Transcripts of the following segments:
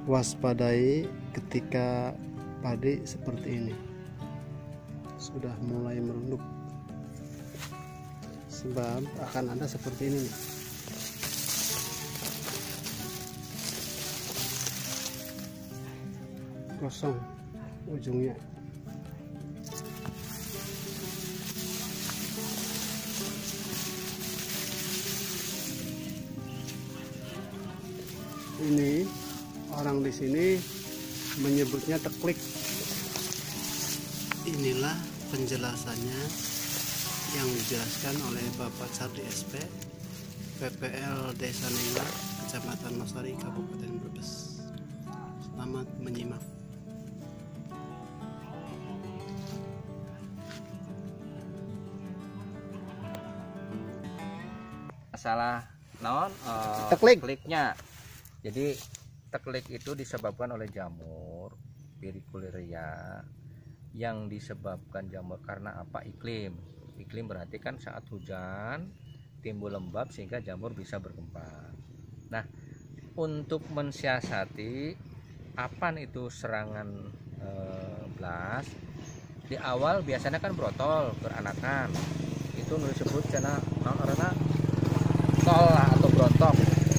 waspadai ketika padi seperti ini sudah mulai merunduk, sebab akan ada seperti ini nih. Kosong ujungnya. Ini orang di sini menyebutnya teklik. Inilah penjelasannya yang dijelaskan oleh Bapak Sardi SP, PPL Desa Nengah, Kecamatan Losari, Kabupaten Brebes. Selamat menyimak. Masalah non tekliknya. Jadi teklik itu disebabkan oleh jamur Piriculeria, yang disebabkan jamur karena apa? Iklim berarti kan saat hujan timbul lembab sehingga jamur bisa berkembang. Nah, untuk mensiasati apa itu serangan blas, di awal biasanya kan brotol beranakan, itu disebut karena tol atau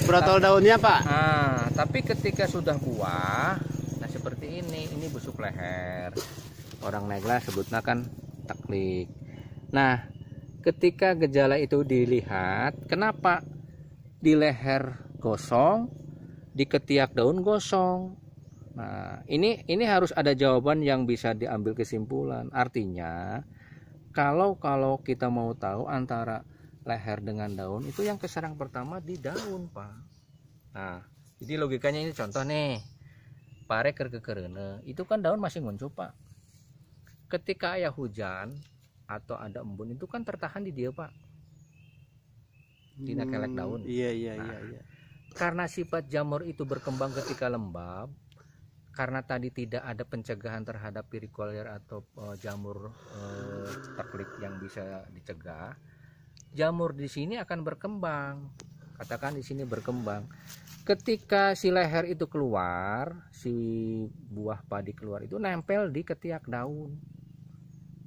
brotol daunnya, Pak. Nah, tapi ketika sudah buah, nah seperti ini busuk leher. Orang Negla sebutnya kan teklik. Nah, ketika gejala itu dilihat, kenapa di leher gosong, di ketiak daun gosong? Nah, ini harus ada jawaban yang bisa diambil kesimpulan. Artinya, kalau kita mau tahu antara leher dengan daun, itu yang keserang pertama di daun, Pak. Nah, jadi logikanya ini contoh nih, pare kekerene, itu kan daun masih nguncup, Pak. Ketika ayah hujan atau ada embun, itu kan tertahan di dia, Pak, tidak kelek daun. Iya. Karena sifat jamur itu berkembang ketika lembab, karena tadi tidak ada pencegahan terhadap Piriculeria atau jamur teklik yang bisa dicegah, jamur di sini akan berkembang. Katakan di sini berkembang. Ketika si leher itu keluar, si buah padi keluar, itu nempel di ketiak daun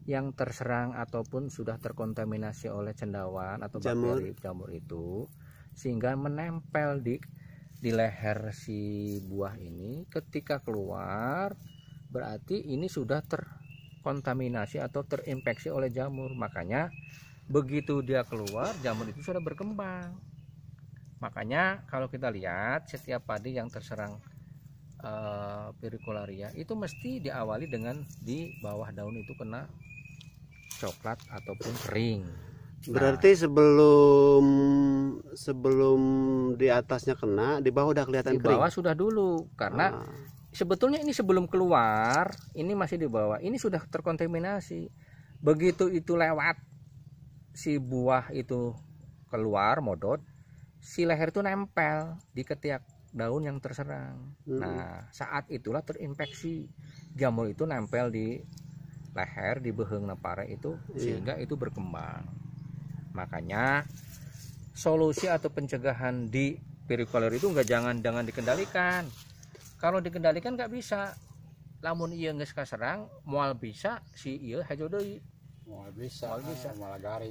yang terserang ataupun sudah terkontaminasi oleh cendawan atau bakteri jamur itu, sehingga menempel di leher si buah ini. Ketika keluar, berarti ini sudah terkontaminasi atau terinfeksi oleh jamur. Makanya begitu dia keluar, jamur itu sudah berkembang. Makanya kalau kita lihat setiap padi yang terserang Piriculeria itu mesti diawali dengan di bawah daun itu kena coklat ataupun kering. Berarti sebelum di atasnya kena, di bawah udah kelihatan kering. Di bawah sudah dulu, karena sebetulnya ini sebelum keluar, ini masih di bawah, ini sudah terkontaminasi. Begitu itu lewat, si buah itu keluar modot, si leher itu nempel di ketiak daun yang terserang. Nah, saat itulah terinfeksi, jamur itu nempel di leher, di beheng pare itu, sehingga itu berkembang. Makanya solusi atau pencegahan di Piriculeria itu jangan dikendalikan. Kalau dikendalikan nggak bisa. Lamun iya nggak kaserang, mual bisa si iya hajo deui.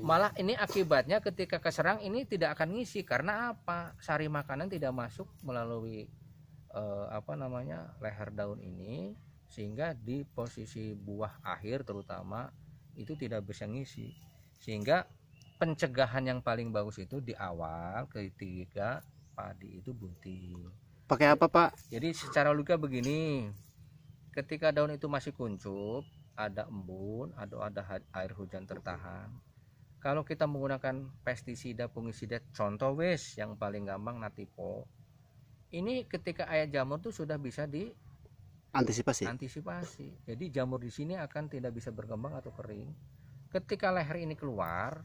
Malah ini akibatnya ketika keserang ini tidak akan ngisi. Karena apa? Sari makanan tidak masuk melalui leher daun ini, sehingga di posisi buah akhir terutama itu tidak bisa ngisi. Sehingga pencegahan yang paling bagus itu di awal ketika padi itu bunting. Pakai apa, Pak? Jadi secara logika begini, ketika daun itu masih kuncup, ada embun, ada air hujan tertahan. Kalau kita menggunakan pestisida, fungisida, contoh yang paling gampang Natipo. Ini ketika ayah jamur itu sudah bisa diantisipasi. Jadi jamur di sini akan tidak bisa berkembang atau kering. Ketika leher ini keluar,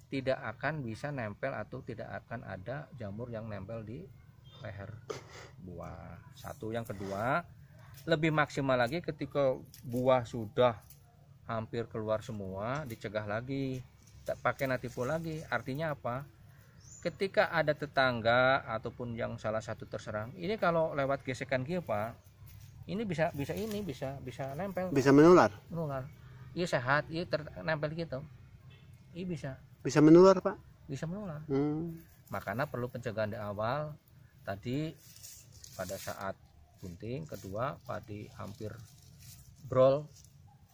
tidak akan bisa nempel atau tidak akan ada jamur yang nempel di leher buah. Satu, yang kedua, lebih maksimal lagi ketika buah sudah hampir keluar semua, dicegah lagi, tak pakai Natipo lagi. Artinya apa? ketika ada tetangga ataupun yang salah satu terserang, ini kalau lewat gesekan gitu Pak, ini bisa nempel, Bisa menular. Iya sehat, iya nempel gitu, iya Bisa menular Pak. bisa menular. Makanya Makanya perlu pencegahan di awal tadi pada saat bunting, kedua padi hampir brol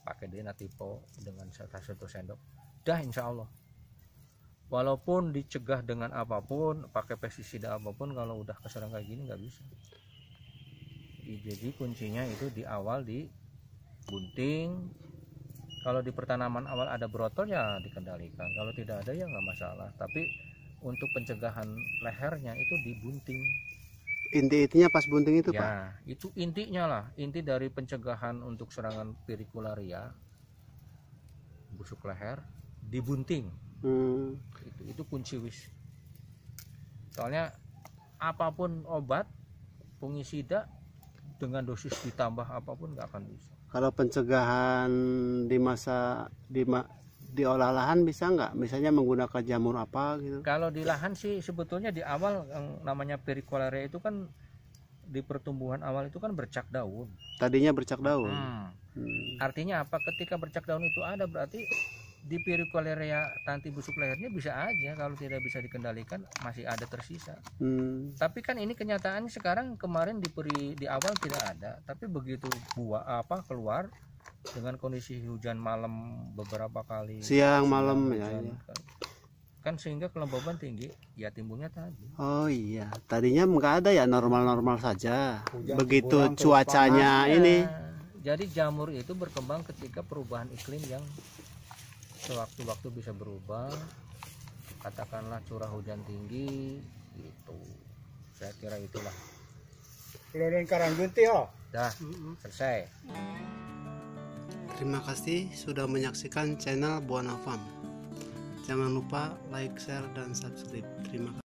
pakai Denatipo dengan satu sendok, dah insya Allah. Walaupun dicegah dengan apapun, pakai pestisida apapun, kalau udah keserang kayak gini nggak bisa. Jadi kuncinya itu di awal, di bunting. Kalau di pertanaman awal ada brotol ya dikendalikan, kalau tidak ada ya nggak masalah. Tapi untuk pencegahan lehernya itu di bunting. intinya pas bunting itu Pak. Ya, itu intinya lah, inti dari pencegahan untuk serangan perikularia, busuk leher di bunting. Itu kunci wis. Soalnya apapun obat fungisida dengan dosis ditambah apapun nggak akan bisa. Kalau pencegahan di olah lahan bisa nggak? Misalnya menggunakan jamur apa gitu? Kalau di lahan sih sebetulnya di awal yang namanya perikularia itu kan di pertumbuhan awal itu kan bercak daun. Tadinya bercak daun. Artinya apa? Ketika bercak daun itu ada, berarti di perikularia tanti busuk lehernya bisa aja, kalau tidak bisa dikendalikan masih ada tersisa. Tapi kan ini kenyataannya sekarang, kemarin di awal tidak ada, tapi begitu keluar dengan kondisi hujan malam beberapa kali, siang malam ya. Kan sehingga kelembaban tinggi, ya timbulnya tadi. Oh iya, tadinya nggak ada ya, normal-normal saja. Begitu cuacanya ini. Jadi jamur itu berkembang ketika perubahan iklim yang sewaktu-waktu bisa berubah, katakanlah curah hujan tinggi gitu. Saya kira itulah. Keliling karang gunti oh. Dah, selesai. Terima kasih sudah menyaksikan channel Buana Farm. Jangan lupa like, share, dan subscribe. Terima kasih.